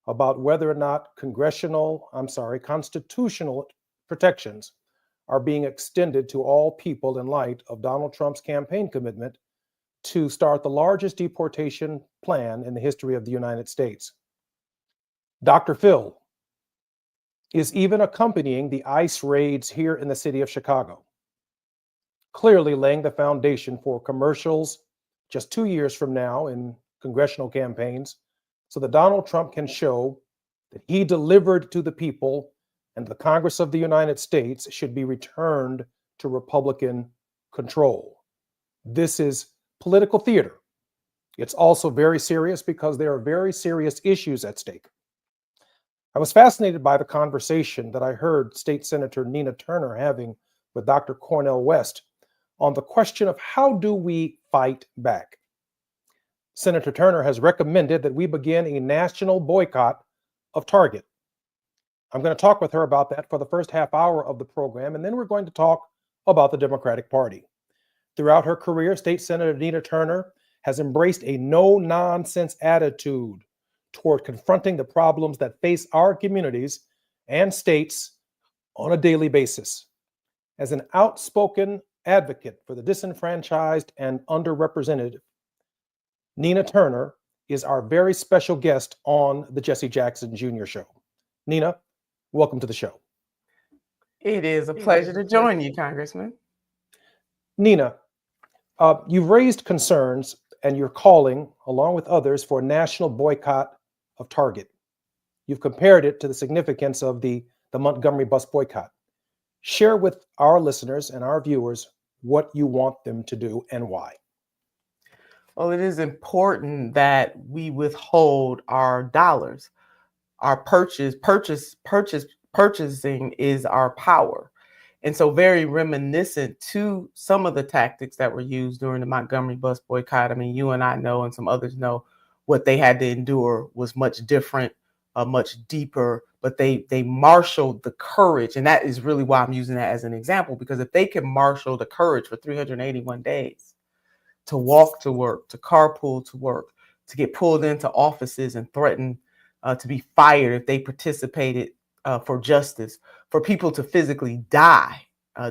about whether or not constitutional protections are being extended to all people in light of Donald Trump's campaign commitment to start the largest deportation plan in the history of the United States. Dr. Phil is even accompanying the ICE raids here in the city of Chicago, clearly laying the foundation for commercials just 2 years from now in congressional campaigns so that Donald Trump can show that he delivered to the people and the Congress of the United States should be returned to Republican control. This is political theater. It's also very serious because there are very serious issues at stake. I was fascinated by the conversation that I heard State Senator Nina Turner having with Dr. Cornel West on the question of how do we fight back. Senator Turner has recommended that we begin a national boycott of Target. I'm going to talk with her about that for the first half hour of the program, and then we're going to talk about the Democratic Party. Throughout her career, State Senator Nina Turner has embraced a no-nonsense attitude toward confronting the problems that face our communities and states on a daily basis. As an outspoken advocate for the disenfranchised and underrepresented, Nina Turner is our very special guest on the Jesse Jackson Jr. Show. Nina, welcome to the show. It is a pleasure to join you, Congressman. Nina, you've raised concerns and you're calling, along with others, for a national boycott of Target. You've compared it to the significance of the Montgomery bus boycott. Share with our listeners and our viewers what you want them to do and why. Well, it is important that we withhold our dollars. Our purchasing is our power. And so very reminiscent to some of the tactics that were used during the Montgomery bus boycott. I mean, you and I know, and some others know, what they had to endure was much different, much deeper, but they marshaled the courage. And that is really why I'm using that as an example, because if they can marshal the courage for 381 days to walk to work, to carpool to work, to get pulled into offices and threatened to be fired if they participated for justice, for people to physically die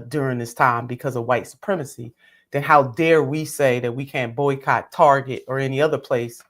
during this time because of white supremacy, then how dare we say that we can't boycott Target or any other place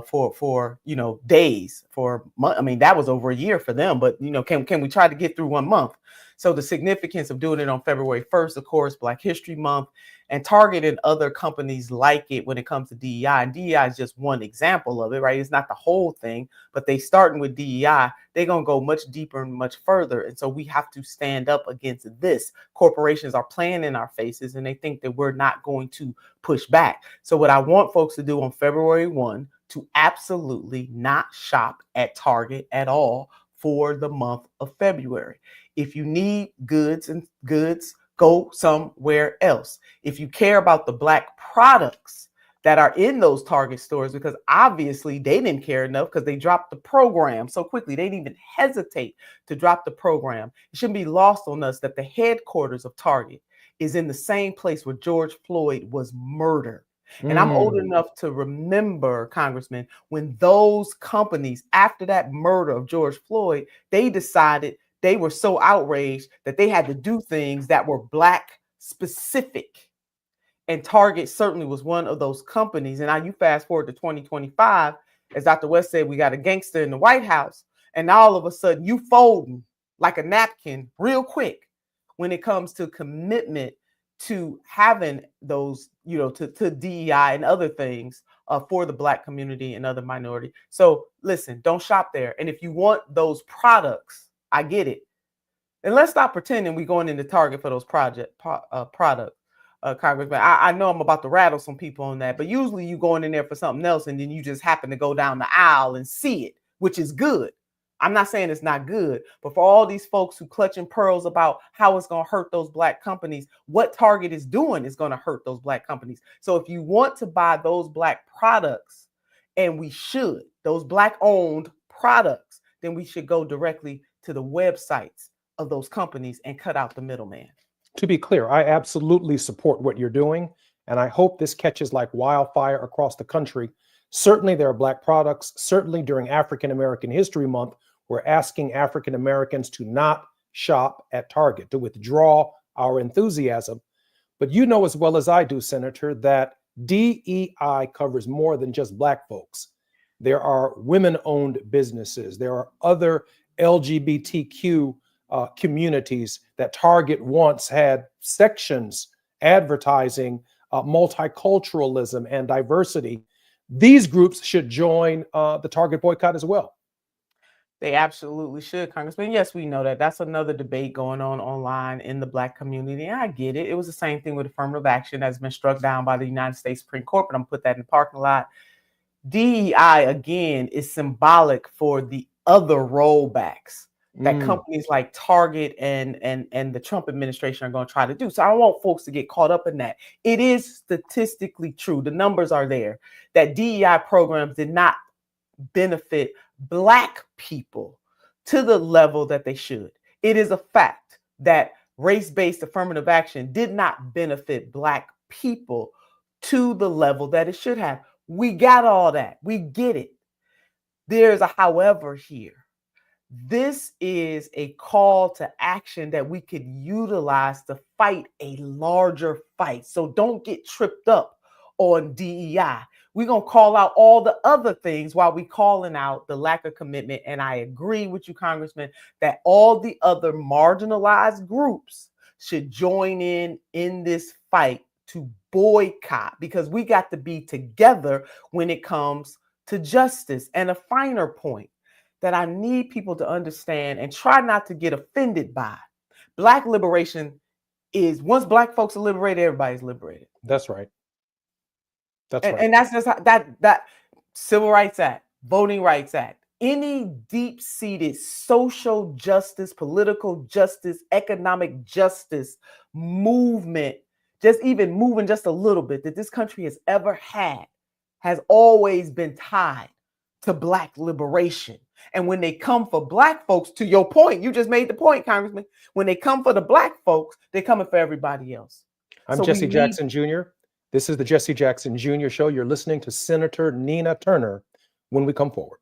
for days, for months? I mean, that was over a year for them, but can we try to get through 1 month? So the significance of doing it on February 1st, of course, Black History Month, and Target and other companies like it when it comes to DEI. And DEI is just one example of it, right? It's not the whole thing, but they starting with DEI, they're going to go much deeper and much further. And so we have to stand up against this. Corporations are playing in our faces and they think that we're not going to push back. So what I want folks to do on February 1, to absolutely not shop at Target at all for the month of February. If you need goods, go somewhere else. If you care about the Black products that are in those Target stores, because obviously they didn't care enough because they dropped the program so quickly. They didn't even hesitate to drop the program. It shouldn't be lost on us that the headquarters of Target is in the same place where George Floyd was murdered. And I'm old enough to remember, Congressman, when those companies, after that murder of George Floyd, they decided they were so outraged that they had to do things that were Black specific. And Target certainly was one of those companies. And now you fast forward to 2025, as Dr. West said, we got a gangster in the White House. And now all of a sudden you folding like a napkin real quick when it comes to commitment to having those, to DEI and other things for the Black community and other minority. So listen, don't shop there. And if you want those products, I get it. And let's stop pretending we're going into Target for those products, Congressman. I know I'm about to rattle some people on that, but usually you going in there for something else and then you just happen to go down the aisle and see it, which is good. I'm not saying it's not good, but for all these folks who clutching pearls about how it's going to hurt those Black companies, what Target is doing is going to hurt those Black companies. So if you want to buy those Black products, and we should, those Black owned products, then we should go directly to the websites of those companies and cut out the middleman. To be clear, I absolutely support what you're doing, and I hope this catches like wildfire across the country Certainly, there are Black products. Certainly, during African American History Month, we're asking African Americans to not shop at Target, to withdraw our enthusiasm. But you know as well as I do, Senator, that DEI covers more than just Black folks. There are women owned businesses, there are other LGBTQ communities that Target once had sections advertising multiculturalism and diversity. These groups should join the Target boycott as well. They absolutely should, Congressman. Yes, we know that. That's another debate going on online in the Black community. And I get it. It was the same thing with affirmative action that's been struck down by the United States Supreme Court, but I'm put that in the parking lot. DEI, again, is symbolic for the other rollbacks that companies like Target and the Trump administration are going to try to do. So I don't want folks to get caught up in that. It is statistically true. The numbers are there that DEI programs did not benefit Black people to the level that they should. It is a fact that race-based affirmative action did not benefit Black people to the level that it should have. We got all that. We get it. There's a however here. This is a call to action that we could utilize to fight a larger fight. So don't get tripped up on DEI. We're going to call out all the other things while we calling out the lack of commitment. And I agree with you, Congressman, that all the other marginalized groups should join in this fight to boycott, because we got to be together when it comes to justice. And a finer point that I need people to understand and try not to get offended by. Black liberation is, once Black folks are liberated, everybody's liberated. That's right. That's right. And that's just that Civil Rights Act, Voting Rights Act, any deep-seated social justice, political justice, economic justice movement, just even moving just a little bit that this country has ever had, has always been tied to Black liberation. And when they come for Black folks, to your point, you just made the point, Congressman, when they come for the Black folks, they're coming for everybody else. I'm Jesse Jackson Jr. This is the Jesse Jackson Jr. Show. You're listening to Senator Nina Turner when we come forward.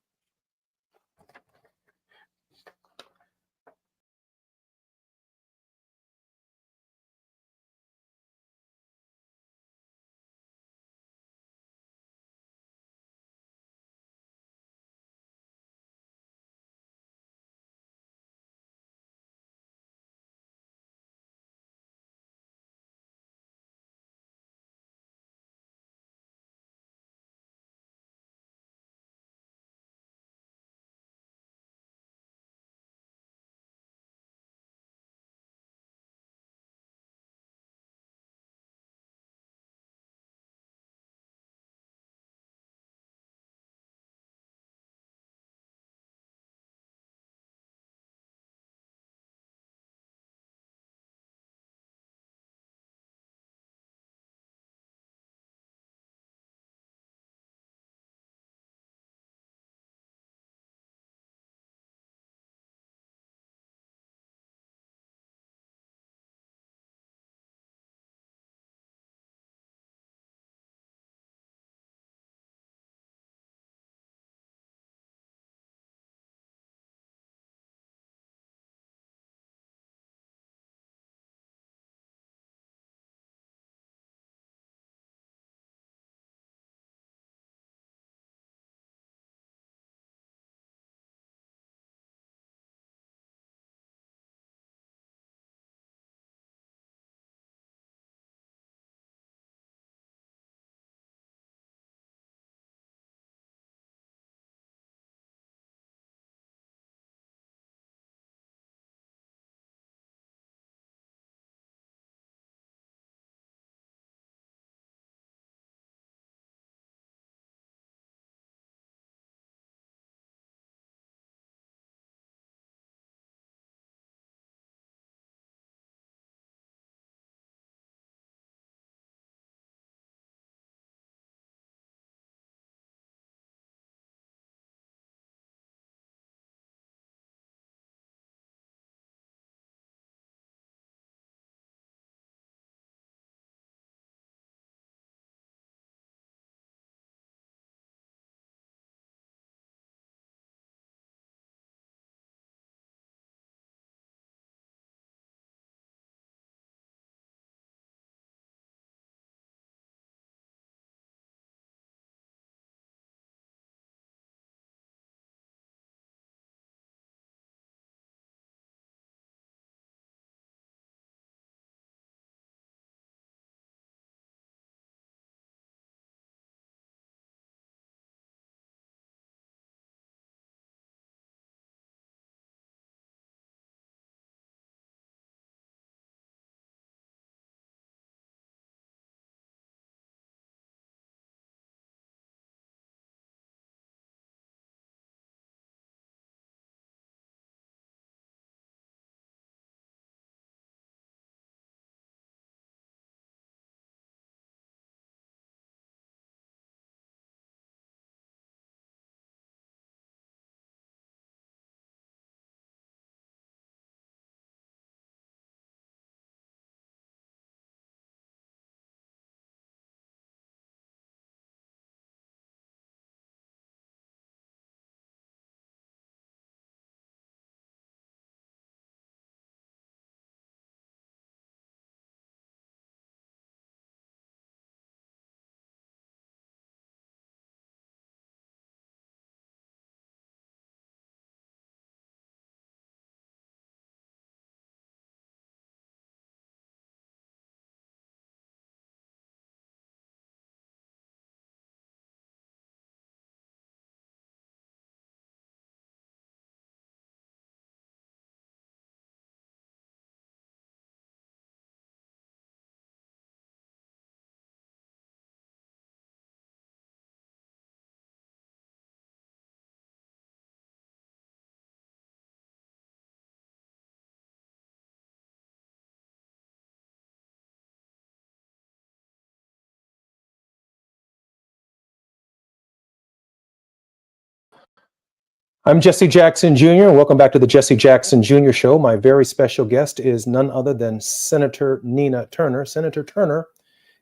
I'm Jesse Jackson Jr. Welcome back to the Jesse Jackson Jr. Show. My very special guest is none other than Senator Nina Turner. Senator Turner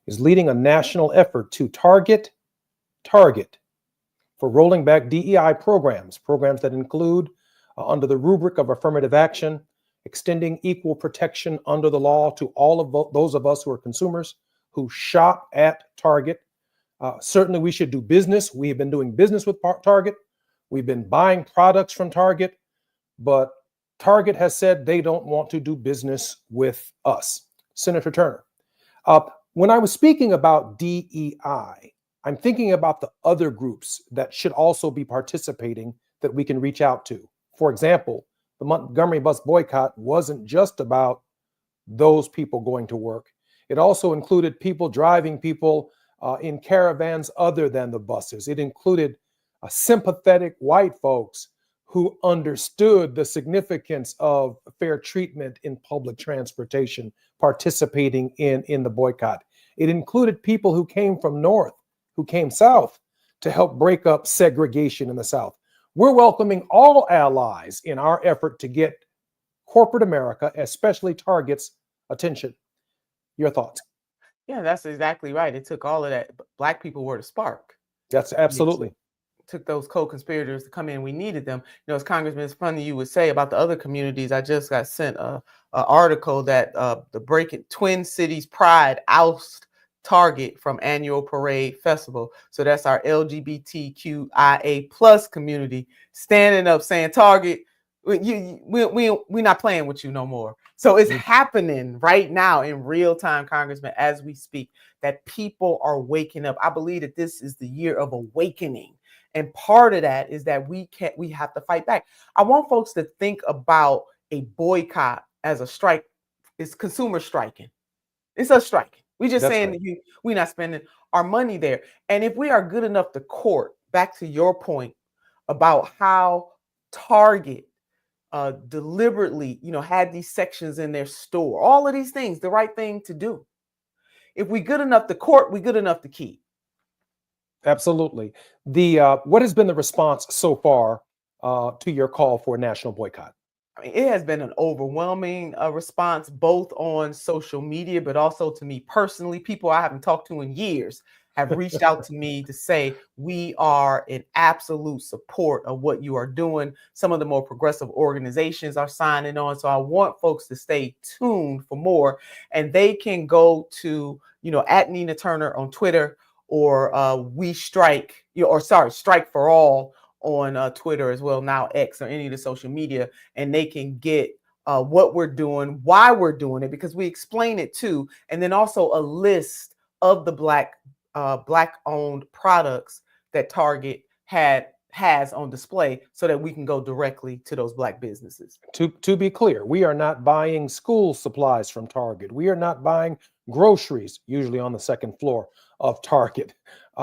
is leading a national effort to target for rolling back DEI programs that include, under the rubric of affirmative action, extending equal protection under the law to all of those of us who are consumers who shop at Target. Certainly, we should do business. We have been doing business with Target. We've been buying products from Target, but Target has said they don't want to do business with us. Senator Turner, when I was speaking about DEI, I'm thinking about the other groups that should also be participating that we can reach out to. For example, the Montgomery bus boycott wasn't just about those people going to work. It also included people driving people in caravans other than the buses. It included sympathetic white folks who understood the significance of fair treatment in public transportation participating in the boycott. It included people who came from North, who came South to help break up segregation in the South. We're welcoming all allies in our effort to get corporate America, especially Target's attention. Your thoughts? Yeah, that's exactly right. It took all of that. Black people were the spark. That's absolutely. Took those co-conspirators to come in. We needed them. As Congressman, it's funny you would say about the other communities. I just got sent a article that the Breaking Twin Cities Pride oust Target from annual parade festival. So that's our LGBTQIA plus community standing up saying, Target, we're not playing with you no more. So it's happening right now in real time, Congressman, as we speak, that people are waking up. I believe that this is the year of awakening. And part of that is that we have to fight back. I want folks to think about a boycott as a strike. It's consumer striking. It's us striking. We just saying right. That we're not spending our money there. And if we are good enough to court, back to your point about how Target deliberately, had these sections in their store, all of these things, the right thing to do. If we're good enough to court, we're good enough to keep. Absolutely. What has been the response so far to your call for a national boycott? I mean, it has been an overwhelming response, both on social media, but also to me personally. People I haven't talked to in years have reached out to me to say we are in absolute support of what you are doing. Some of the more progressive organizations are signing on. So I want folks to stay tuned for more. And they can go to, at Nina Turner on Twitter, or We Strike, Strike for All on Twitter as well, now X, or any of the social media, and they can get what we're doing, why we're doing it, because we explain it too, and then also a list of the Black-owned products that Target has on display, so that we can go directly to those Black businesses. To be clear, we are not buying school supplies from Target. We are not buying groceries, usually on the second floor of Target.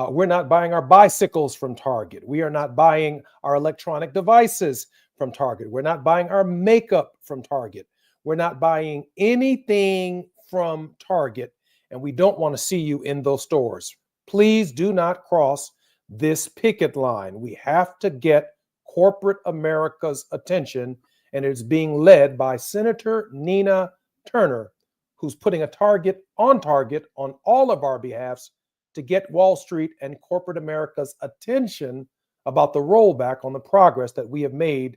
We're not buying our bicycles from Target. We are not buying our electronic devices from Target. We're not buying our makeup from Target. We're not buying anything from Target, and we don't want to see you in those stores. Please do not cross this picket line. We have to get corporate America's attention, and it's being led by Senator Nina Turner, who's putting a target on all of our behalfs to get Wall Street and corporate America's attention about the rollback on the progress that we have made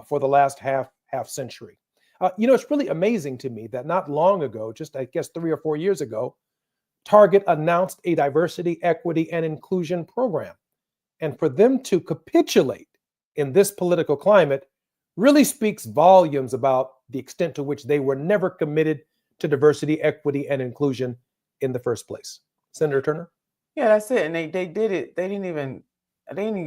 for the last half century. It's really amazing to me that not long ago, just I guess 3 or 4 years ago, Target announced a diversity, equity, and inclusion program. And for them to capitulate in this political climate really speaks volumes about the extent to which they were never committed to diversity, equity, and inclusion in the first place. Senator Turner? Yeah, that's it. And they did it. They didn't even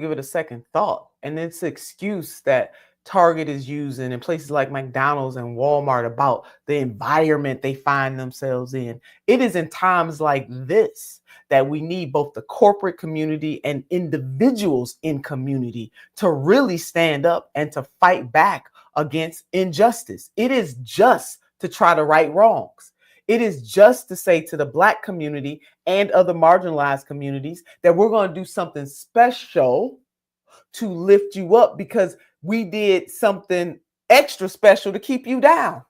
give it a second thought. And it's an excuse that Target is using in places like McDonald's and Walmart about the environment they find themselves in. It is in times like this that we need both the corporate community and individuals in community to really stand up and to fight back against injustice. It is just to try to right wrongs. It is just to say to the Black community and other marginalized communities that we're going to do something special to lift you up, because we did something extra special to keep you down,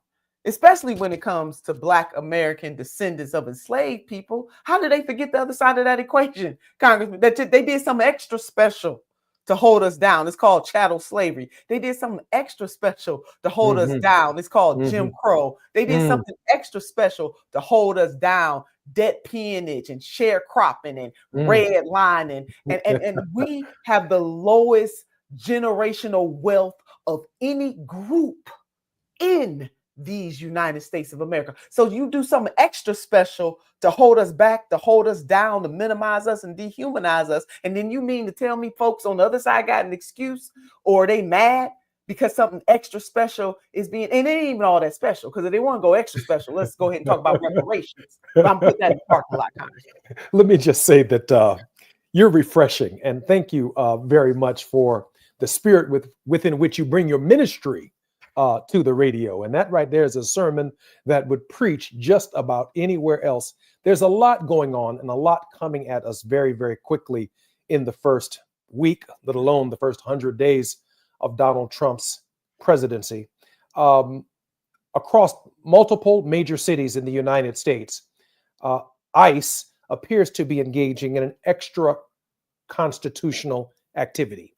especially when it comes to Black American descendants of enslaved people. How do they forget the other side of that equation, Congressman? That they did something extra special to hold us down. It's called chattel slavery. They did something extra special to hold us down. It's called Jim Crow. They did something extra special to hold us down. Debt peonage and sharecropping and redlining. And we have the lowest generational wealth of any group in these United States of America. So you do something extra special to hold us back, to hold us down, to minimize us and dehumanize us. And then you mean to tell me folks on the other side got an excuse, or are they mad because something extra special is being, and it ain't even all that special, because if they want to go extra special, let's go ahead and talk about reparations. But I'm putting that in the parking lot, Congressman. Let me just say that you're refreshing, and thank you very much for the spirit within which you bring your ministry to the radio. And that right there is a sermon that would preach just about anywhere else. There's a lot going on and a lot coming at us very, very quickly in the first week, let alone the first 100 days of Donald Trump's presidency. Across multiple major cities in the United States, ICE appears to be engaging in an extra constitutional activity.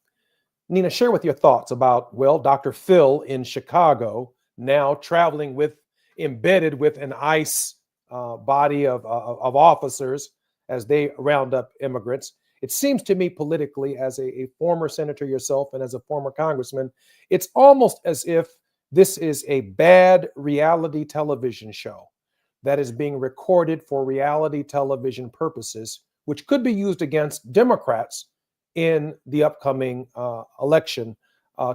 Nina, share with your thoughts about, well, Dr. Phil in Chicago, now traveling embedded with an ICE body of officers as they round up immigrants. It seems to me politically, as a former senator yourself and as a former congressman, it's almost as if this is a bad reality television show that is being recorded for reality television purposes, which could be used against Democrats in the upcoming election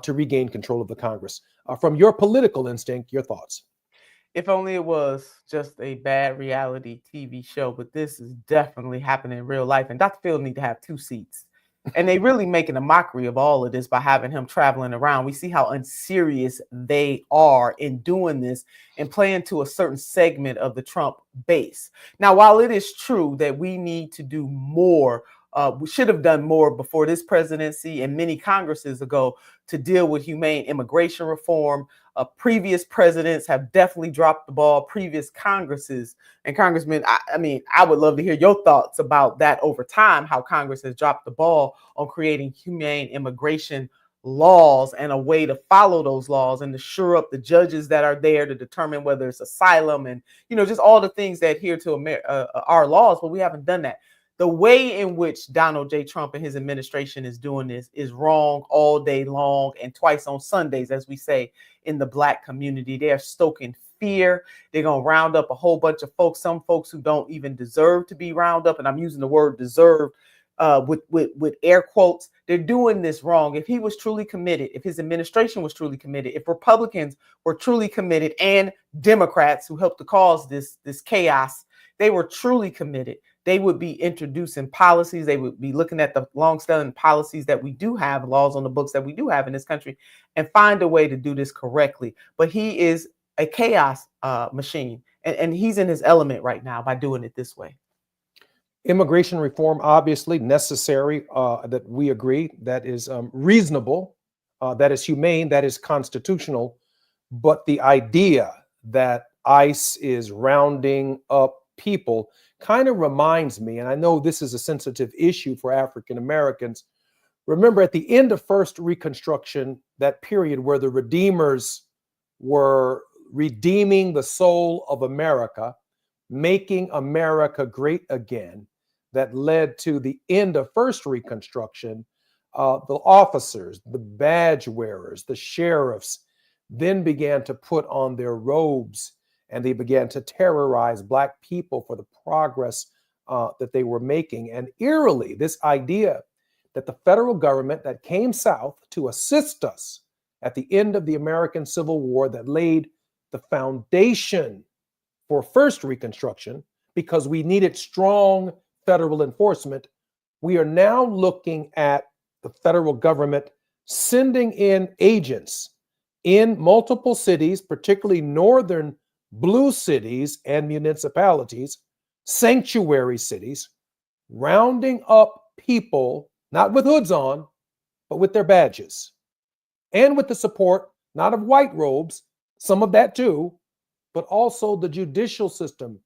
to regain control of the Congress. From your political instinct, your thoughts? If only it was just a bad reality TV show, but this is definitely happening in real life. And Dr. Phil need to have 2 seats. And they really making a mockery of all of this by having him traveling around. We see how unserious they are in doing this and playing to a certain segment of the Trump base. Now, while it is true that we need to do more, we should have done more before this presidency and many Congresses ago to deal with humane immigration reform. Previous presidents have definitely dropped the ball. Previous Congresses and Congressmen, I would love to hear your thoughts about that over time, how Congress has dropped the ball on creating humane immigration laws and a way to follow those laws and to shore up the judges that are there to determine whether it's asylum and, just all the things that adhere to our laws, but we haven't done that. The way in which Donald J. Trump and his administration is doing this is wrong all day long and twice on Sundays, as we say in the Black community. They are stoking fear. They're going to round up a whole bunch of folks, some folks who don't even deserve to be round up. And I'm using the word deserve with air quotes. They're doing this wrong. If he was truly committed, if his administration was truly committed, if Republicans were truly committed, and Democrats who helped to cause this chaos, they were truly committed, they would be introducing policies. They would be looking at the long-standing policies that we do have, laws on the books that we do have in this country, and find a way to do this correctly. But he is a chaos machine, and he's in his element right now by doing it this way. Immigration reform, obviously necessary, that we agree, that is reasonable, that is humane, that is constitutional. But the idea that ICE is rounding up people kind of reminds me, and I know this is a sensitive issue for African Americans. Remember at the end of First Reconstruction, that period where the Redeemers were redeeming the soul of America, making America great again, that led to the end of First Reconstruction. The officers, the badge wearers, the sheriffs then began to put on their robes, and they began to terrorize Black people for the progress that they were making. And eerily, this idea that the federal government that came south to assist us at the end of the American Civil War, that laid the foundation for First Reconstruction, because we needed strong federal enforcement, we are now looking at the federal government sending in agents in multiple cities, particularly northern blue cities and municipalities, sanctuary cities, rounding up people, not with hoods on, but with their badges. and with the support not of white robes, some of that too, but also the judicial system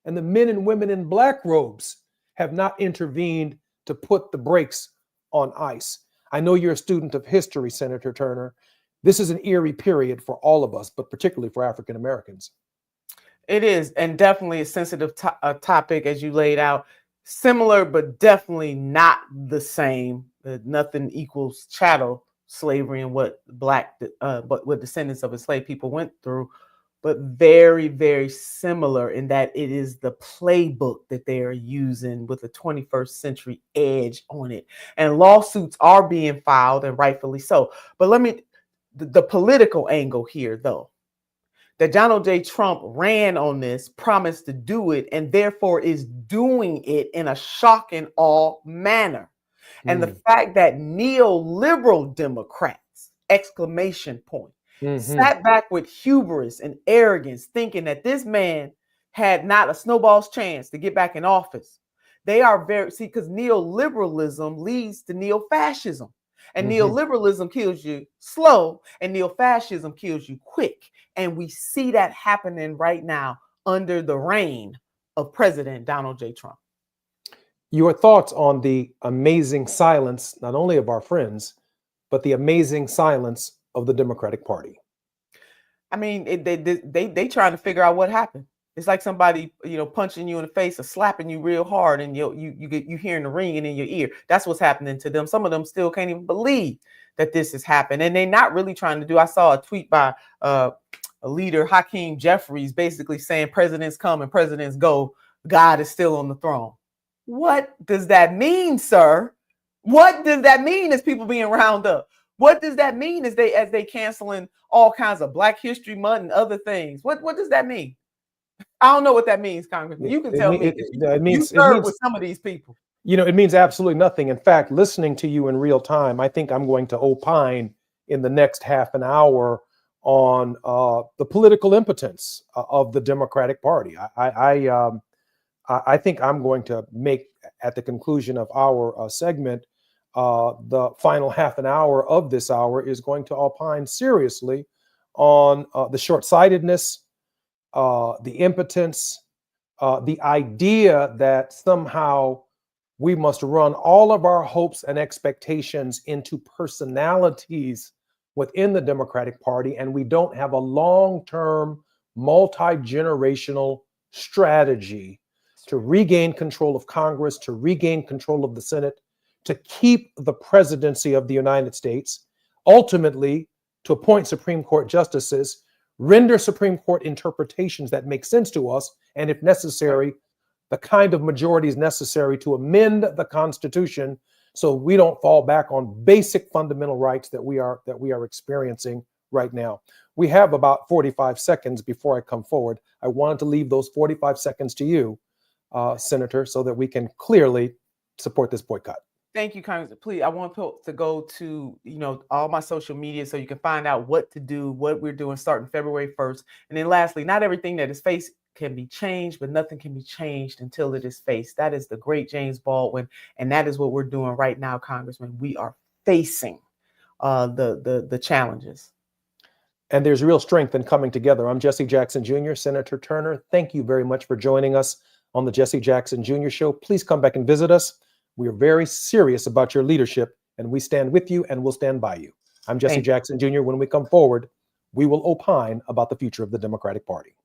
and the men and women in black robes have not intervened to put the brakes on ICE. I know you're a student of history, Senator Turner. This is an eerie period for all of us, but particularly for African Americans. It is, and definitely a sensitive topic as you laid out. Similar, but definitely not the same. Nothing equals chattel slavery and what what descendants of enslaved people went through, but very, very similar in that it is the playbook that they are using with a 21st century edge on it. And lawsuits are being filed, and rightfully so. But the political angle here, though, that Donald J. Trump ran on this, promised to do it, and therefore is doing it in a shock and awe manner. And the fact that neoliberal Democrats, exclamation point, sat back with hubris and arrogance, thinking that this man had not a snowball's chance to get back in office. They are because neoliberalism leads to neo-fascism. And neoliberalism kills you slow, and neo-fascism kills you quick. And we see that happening right now under the reign of President Donald J. Trump. Your thoughts on the amazing silence, not only of our friends, but the amazing silence of the Democratic Party? I mean, they trying to figure out what happened. It's like somebody, punching you in the face or slapping you real hard, and you hearing the ringing in your ear. That's what's happening to them. Some of them still can't even believe that this has happened, and they're not really trying to do. I saw a tweet by a leader, Hakeem Jeffries, basically saying presidents come and presidents go. God is still on the throne. What does that mean, sir? What does that mean as people being rounded up? What does that mean as they canceling all kinds of Black History Month and other things? What does that mean? I don't know what that means, Congressman. You can tell me. You serve with some of these people. It means absolutely nothing. In fact, listening to you in real time, I think I'm going to opine in the next half an hour on the political impotence of the Democratic Party. I think I'm going to make, at the conclusion of our segment, the final half an hour of this hour is going to opine seriously on the short-sightedness, the impotence, the idea that somehow we must run all of our hopes and expectations into personalities within the Democratic Party, and we don't have a long-term, multi-generational strategy to regain control of Congress, to regain control of the Senate, to keep the presidency of the United States, ultimately to appoint Supreme Court justices, render Supreme Court interpretations that make sense to us, and if necessary, the kind of majorities necessary to amend the Constitution so we don't fall back on basic fundamental rights that we are experiencing right now. We have about 45 seconds before I come forward. I wanted to leave those 45 seconds to you, Senator, so that we can clearly support this boycott. Thank you, Congressman. Please, I want to go to all my social media so you can find out what to do, what we're doing starting February 1st. And then lastly, not everything that is faced can be changed, but nothing can be changed until it is faced. That is the great James Baldwin, and that is what we're doing right now, Congressman. We are facing the challenges. And there's real strength in coming together. I'm Jesse Jackson Jr., Senator Turner. Thank you very much for joining us on the Jesse Jackson Jr. Show. Please come back and visit us. We are very serious about your leadership, and we stand with you and we'll stand by you. I'm Jesse Jackson Jr. When we come forward, we will opine about the future of the Democratic Party.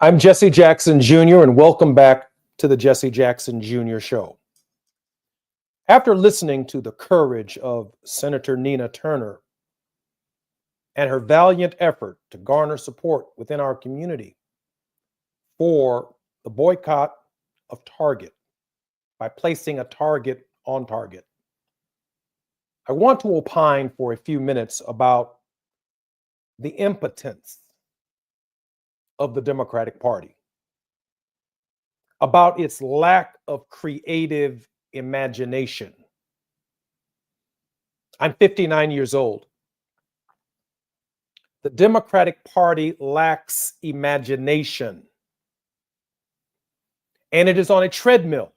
I'm Jesse Jackson Jr., and welcome back to the Jesse Jackson Jr. Show. After listening to the courage of Senator Nina Turner and her valiant effort to garner support within our community for the boycott of Target by placing a target on Target, I want to opine for a few minutes about the impotence of the Democratic Party, about its lack of creative imagination. I'm 59 years old. The Democratic Party lacks imagination, and it is on a treadmill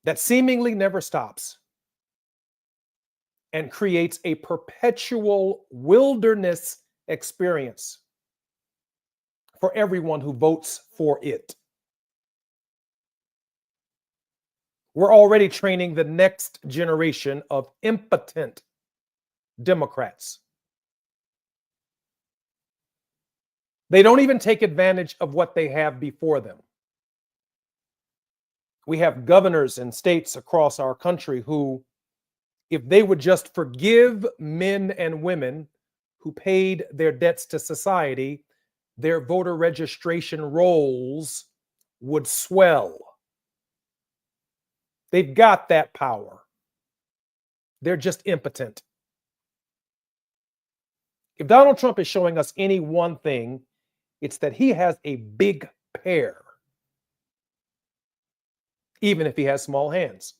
that seemingly never stops and creates a perpetual wilderness experience for everyone who votes for it. We're already training the next generation of impotent Democrats. They don't even take advantage of what they have before them. We have governors and states across our country who, if they would just forgive men and women who paid their debts to society, their voter registration rolls would swell. They've got that power. They're just impotent. If Donald Trump is showing us any one thing, it's that he has a big pair, even if he has small hands.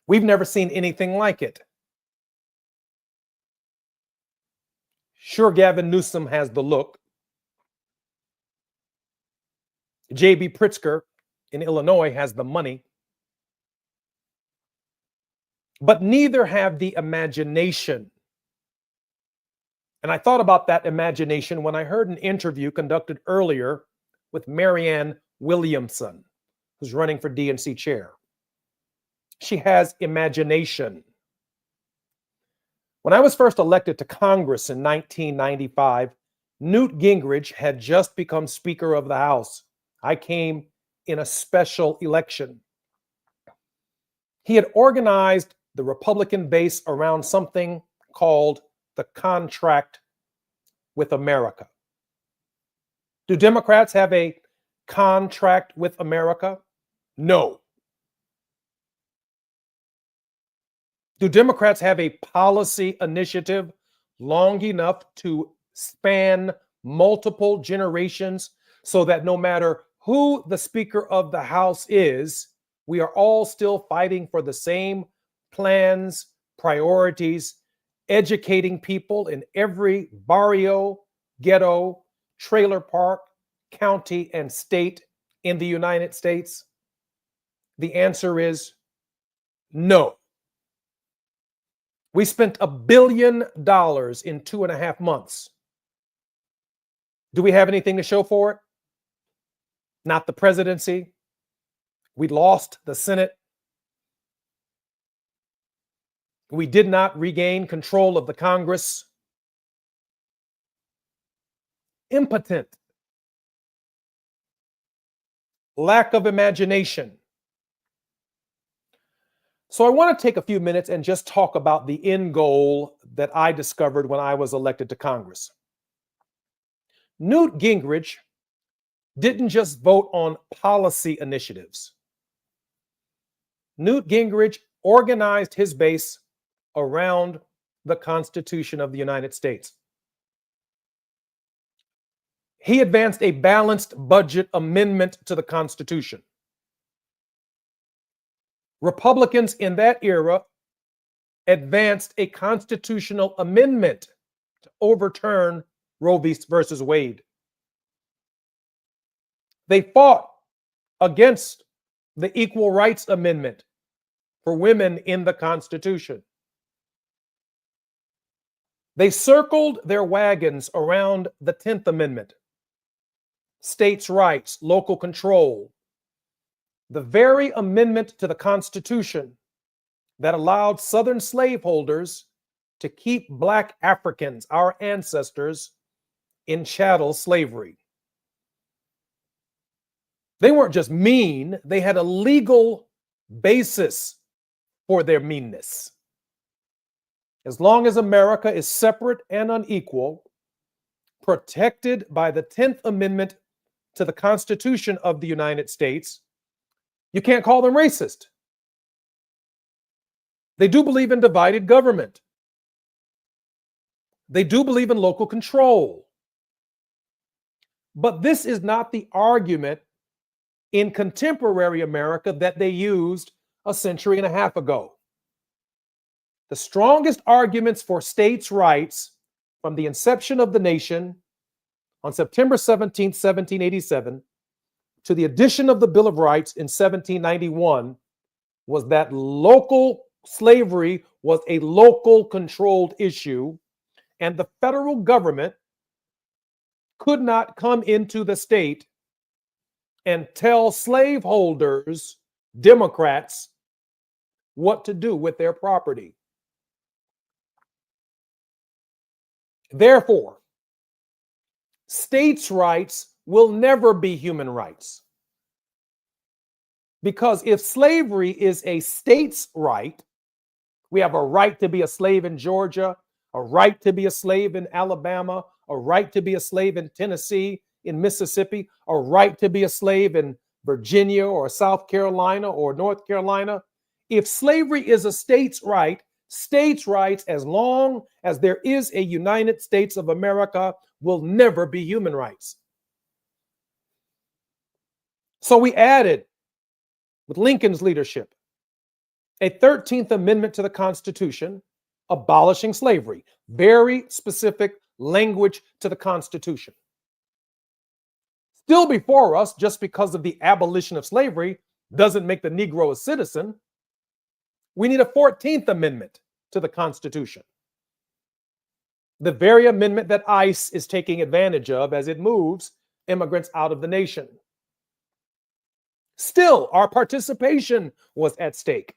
We've never seen anything like it. Sure, Gavin Newsom has the look. J.B. Pritzker in Illinois has the money. But neither have the imagination. And I thought about that imagination when I heard an interview conducted earlier with Marianne Williamson, who's running for DNC chair. She has imagination. When I was first elected to Congress in 1995, Newt Gingrich had just become Speaker of the House. I came in a special election. He had organized the Republican base around something called the contract with America. Do Democrats have a contract with America? No. Do Democrats have a policy initiative long enough to span multiple generations so that no matter who the Speaker of the House is, we are all still fighting for the same plans, priorities, educating people in every barrio, ghetto, trailer park, county, and state in the United States? The answer is no. We spent $1 billion in 2.5 months. Do we have anything to show for it? Not the presidency. We lost the Senate. We did not regain control of the Congress. Impotent. Lack of imagination. So I want to take a few minutes and just talk about the end goal that I discovered when I was elected to Congress. Newt Gingrich didn't just vote on policy initiatives. Newt Gingrich organized his base around the Constitution of the United States. He advanced a balanced budget amendment to the Constitution. Republicans in that era advanced a constitutional amendment to overturn Roe versus Wade. They fought against the Equal Rights Amendment for women in the Constitution. They circled their wagons around the 10th Amendment, states' rights, local control, the very amendment to the Constitution that allowed Southern slaveholders to keep Black Africans, our ancestors, in chattel slavery. They weren't just mean, they had a legal basis for their meanness. As long as America is separate and unequal, protected by the 10th Amendment to the Constitution of the United States, you can't call them racist. They do believe in divided government. They do believe in local control. But this is not the argument in contemporary America that they used a century and a half ago. The strongest arguments for states' rights from the inception of the nation on September 17, 1787, to the addition of the Bill of Rights in 1791 was that local slavery was a local controlled issue, and the federal government could not come into the state and tell slaveholders, Democrats, what to do with their property. Therefore, states' rights will never be human rights. Because if slavery is a state's right, we have a right to be a slave in Georgia, a right to be a slave in Alabama, a right to be a slave in Tennessee, in Mississippi, a right to be a slave in Virginia or South Carolina or North Carolina. If slavery is a state's rights, as long as there is a United States of America, will never be human rights. So we added, with Lincoln's leadership, a 13th Amendment to the Constitution abolishing slavery. Very specific language to the Constitution. Still before us, just because of the abolition of slavery doesn't make the Negro a citizen. We need a 14th Amendment to the Constitution. The very amendment that ICE is taking advantage of as it moves immigrants out of the nation. Still, our participation was at stake.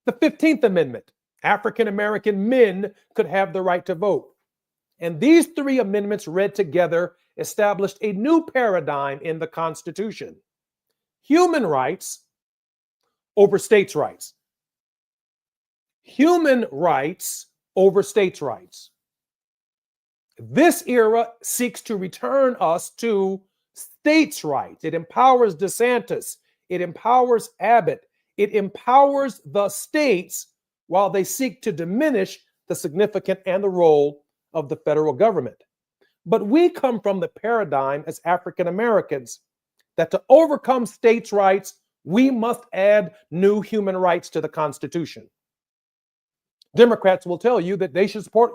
The 15th Amendment, African American men could have the right to vote. And these three amendments read together established a new paradigm in the Constitution. Human rights over states' rights. Human rights over states' rights. This era seeks to return us to states' rights. It empowers DeSantis. It empowers Abbott. It empowers the states while they seek to diminish the significance and the role of the federal government. But we come from the paradigm as African Americans that to overcome states' rights, we must add new human rights to the Constitution. Democrats will tell you that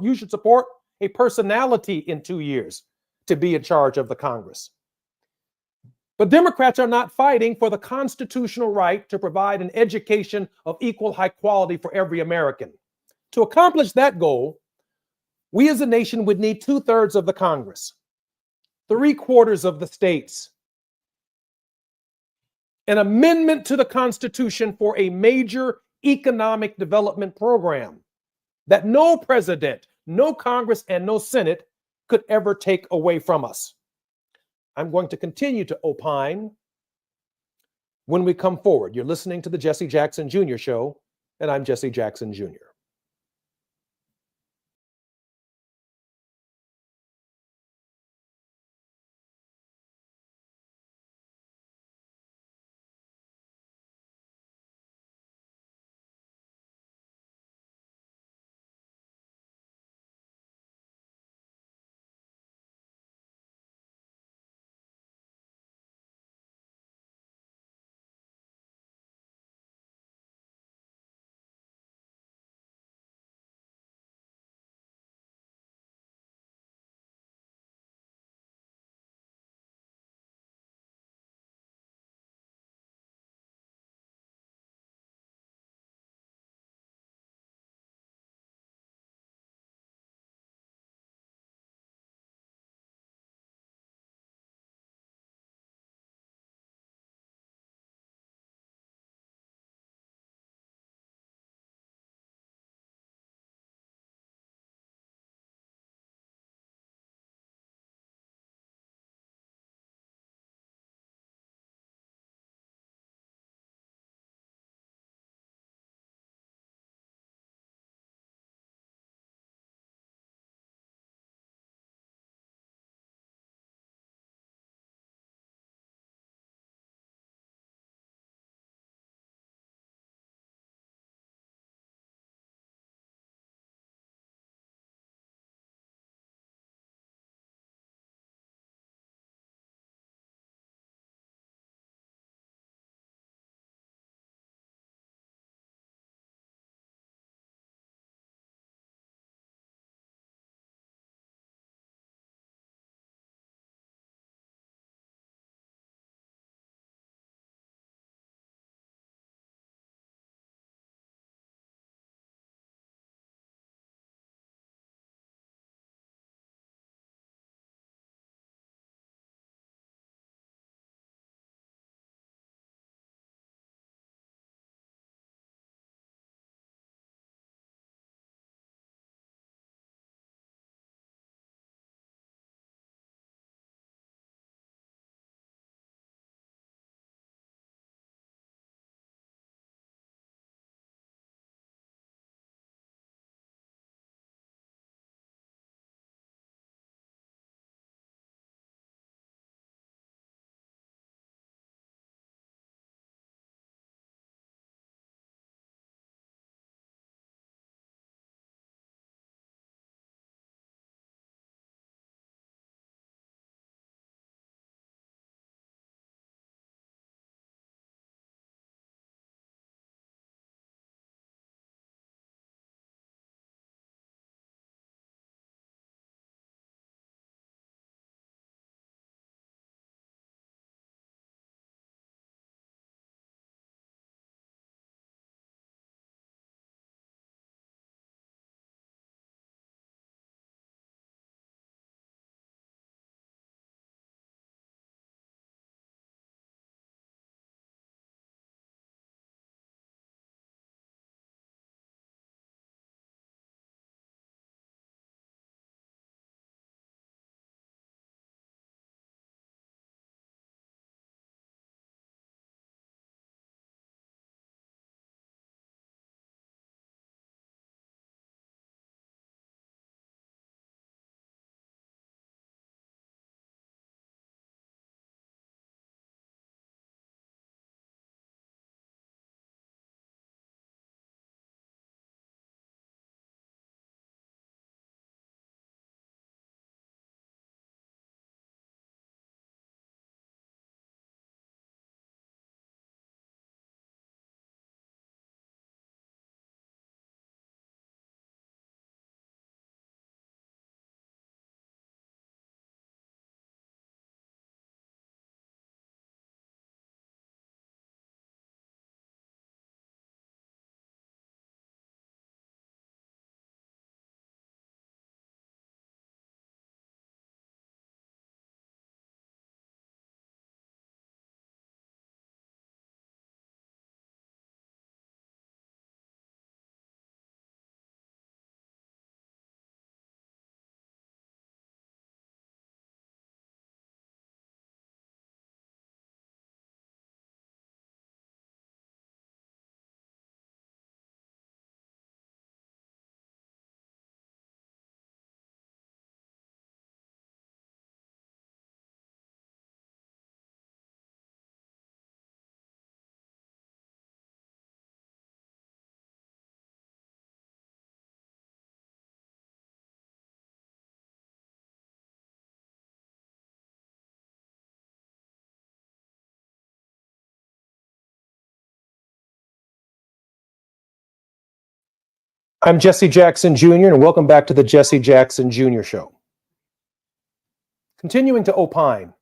you should support a personality in 2 years to be in charge of the Congress. But Democrats are not fighting for the constitutional right to provide an education of equal high quality for every American. To accomplish that goal, we as a nation would need 2/3 of the Congress, 3/4 of the states, an amendment to the Constitution for a major economic development program that no president, no Congress, and no Senate could ever take away from us. I'm going to continue to opine when we come forward. You're listening to the Jesse Jackson Jr. Show, and I'm Jesse Jackson Jr. I'm Jesse Jackson Jr., and welcome back to the Jesse Jackson Jr. Show. Continuing to opine.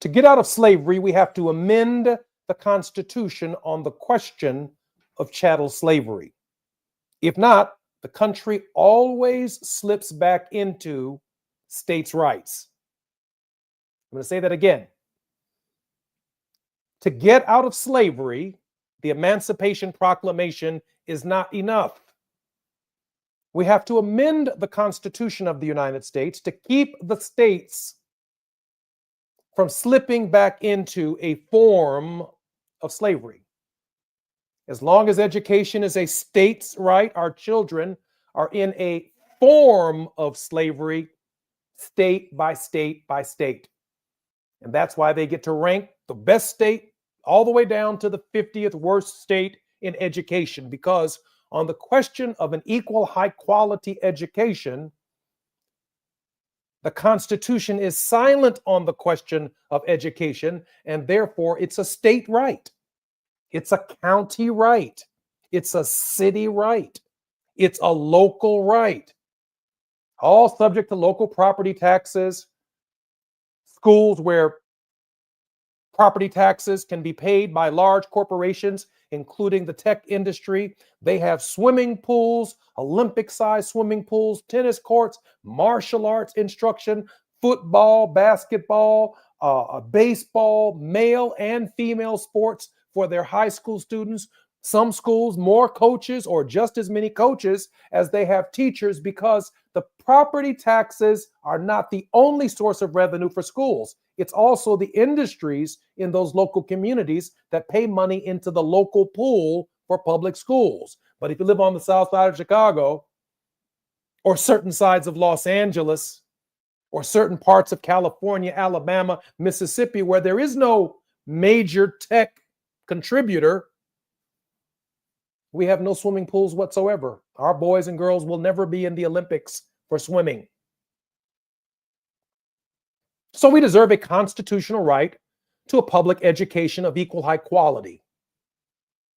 To get out of slavery, we have to amend the Constitution on the question of chattel slavery. If not, the country always slips back into states' rights. I'm going to say that again. To get out of slavery, the Emancipation Proclamation is not enough. We have to amend the Constitution of the United States to keep the states from slipping back into a form of slavery. As long as education is a state's right, our children are in a form of slavery, state by state by state. And that's why they get to rank the best state all the way down to the 50th worst state in education, because on the question of an equal high quality education, the Constitution is silent on the question of education, and therefore it's a state right. It's a county right. It's a city right. It's a local right. All subject to local property taxes, schools where property taxes can be paid by large corporations, including the tech industry. They have swimming pools, Olympic-sized swimming pools, tennis courts, martial arts instruction, football, basketball, baseball, male and female sports for their high school students. Some schools, more coaches or just as many coaches as they have teachers, because the property taxes are not the only source of revenue for schools. It's also the industries in those local communities that pay money into the local pool for public schools. But if you live on the south side of Chicago, or certain sides of Los Angeles, or certain parts of California, Alabama, Mississippi, where there is no major tech contributor, we have no swimming pools whatsoever. Our boys and girls will never be in the Olympics for swimming. So we deserve a constitutional right to a public education of equal high quality.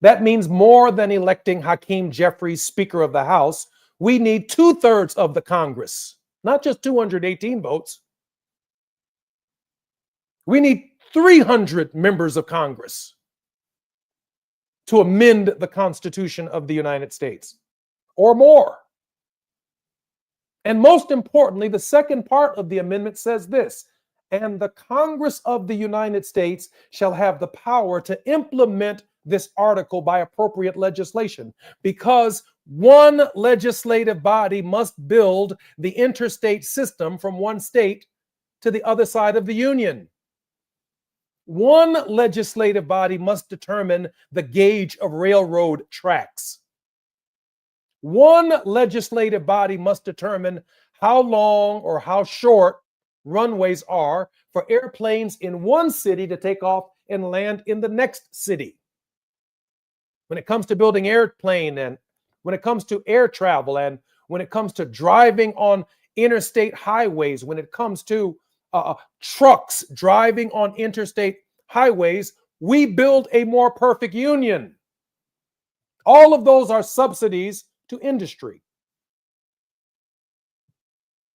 That means more than electing Hakeem Jeffries Speaker of the House. We need 2/3 of the Congress, not just 218 votes. We need 300 members of Congress to amend the Constitution of the United States, or more. And most importantly, the second part of the amendment says this: and the Congress of the United States shall have the power to implement this article by appropriate legislation, because one legislative body must build the interstate system from one state to the other side of the union. One legislative body must determine the gauge of railroad tracks. One legislative body must determine how long or how short runways are for airplanes in one city to take off and land in the next city. When it comes to building airplane, and when it comes to air travel, and when it comes to driving on interstate highways, when it comes to trucks driving on interstate highways, we build a more perfect union. All of those are subsidies to industry.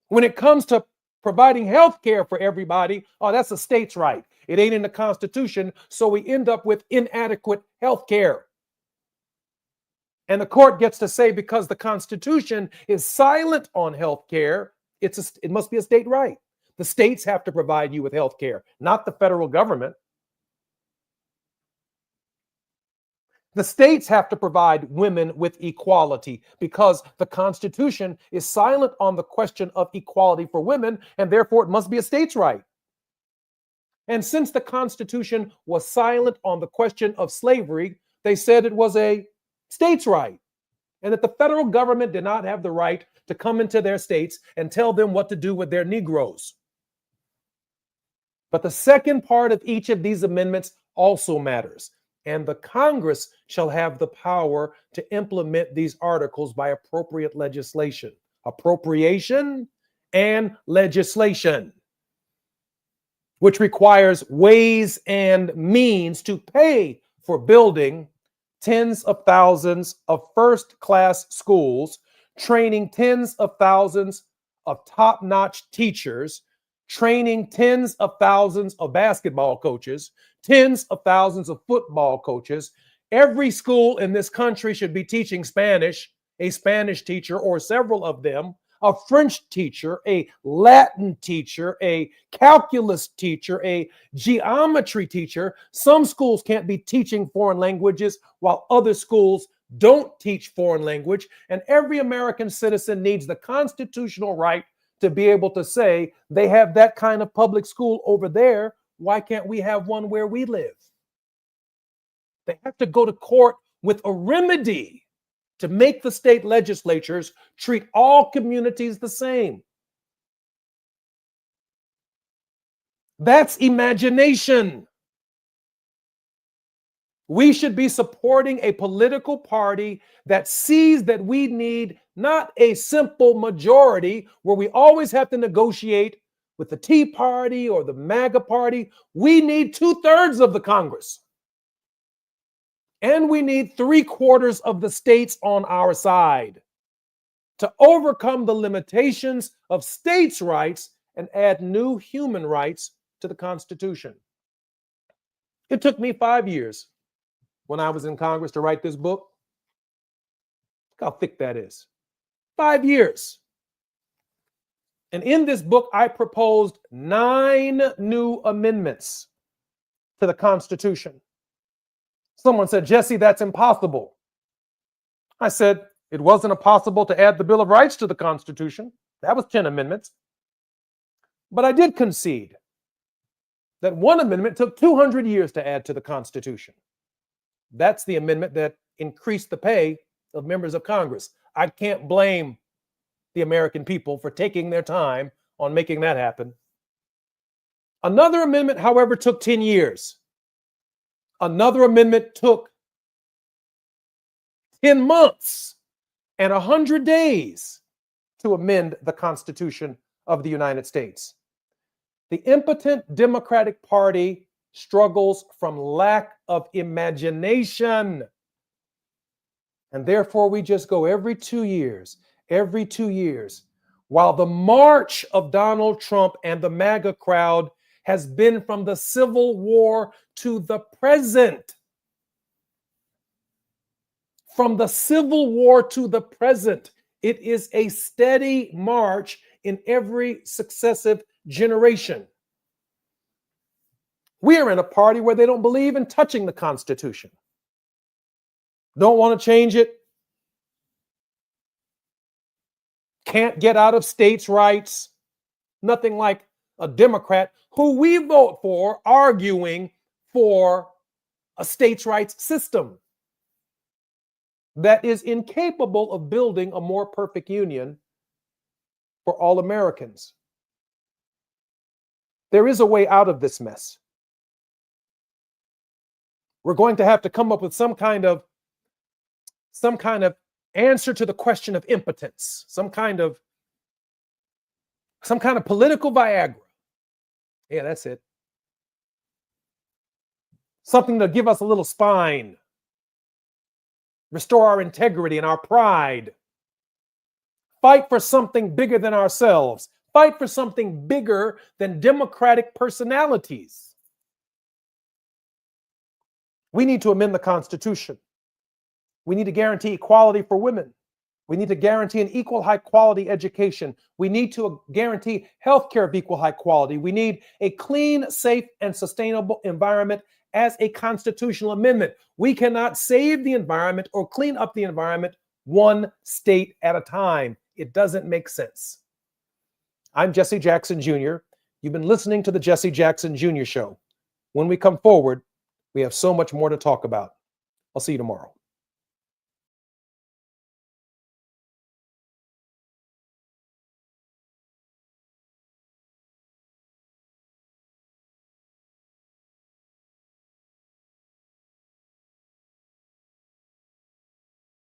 When it comes to providing health care for everybody, oh, that's a state's right. It ain't in the Constitution, so we end up with inadequate health care. And the court gets to say, because the Constitution is silent on health care, it must be a state right. The states have to provide you with health care, not the federal government. The states have to provide women with equality, because the Constitution is silent on the question of equality for women, and therefore it must be a state's right. And since the Constitution was silent on the question of slavery, they said it was a state's right, and that the federal government did not have the right to come into their states and tell them what to do with their Negroes. But the second part of each of these amendments also matters. And the Congress shall have the power to implement these articles by appropriate legislation. Appropriation and legislation, which requires ways and means to pay for building tens of thousands of first-class schools, training tens of thousands of top-notch teachers, training tens of thousands of basketball coaches, tens of thousands of football coaches. Every school in this country should be teaching Spanish, a Spanish teacher or several of them, a French teacher, a Latin teacher, a calculus teacher, a geometry teacher. Some schools can't be teaching foreign languages while other schools don't teach foreign language. And every American citizen needs the constitutional right to be able to say they have that kind of public school over there. Why can't we have one where we live? They have to go to court with a remedy to make the state legislatures treat all communities the same. That's imagination. We should be supporting a political party that sees that we need not a simple majority where we always have to negotiate with the Tea Party or the MAGA Party. We need 2/3 of the Congress. And we need 3/4 of the states on our side to overcome the limitations of states' rights and add new human rights to the Constitution. It took me 5 years when I was in Congress to write this book. Look how thick that is. 5 years. And in this book, I proposed 9 new amendments to the Constitution. Someone said, Jesse, that's impossible. I said, it wasn't impossible to add the Bill of Rights to the Constitution. That was 10 amendments. But I did concede that one amendment took 200 years to add to the Constitution. That's the amendment that increased the pay of members of Congress. I can't blame the American people for taking their time on making that happen. Another amendment, however, took 10 years. Another amendment took 10 months and 100 days to amend the Constitution of the United States. The impotent Democratic Party struggles from lack of imagination. And therefore, we just go every 2 years, while the march of Donald Trump and the MAGA crowd has been from the Civil War to the present. From the Civil War to the present, it is a steady march in every successive generation. We are in a party where they don't believe in touching the Constitution. Don't want to change it. Can't get out of states' rights. Nothing like a Democrat who we vote for arguing for a states' rights system that is incapable of building a more perfect union for all Americans. There is a way out of this mess. We're going to have to come up with some kind of answer to the question of impotence, some kind of political Viagra. Yeah, that's it. Something to give us a little spine, restore our integrity and our pride. Fight for something bigger than ourselves. Fight for something bigger than Democratic personalities. We need to amend the Constitution. We need to guarantee equality for women. We need to guarantee an equal high quality education. We need to guarantee healthcare of equal high quality. We need a clean, safe, and sustainable environment as a constitutional amendment. We cannot save the environment or clean up the environment one state at a time. It doesn't make sense. I'm Jesse Jackson Jr. You've been listening to the Jesse Jackson Jr. Show. When we come forward, we have so much more to talk about. I'll see you tomorrow.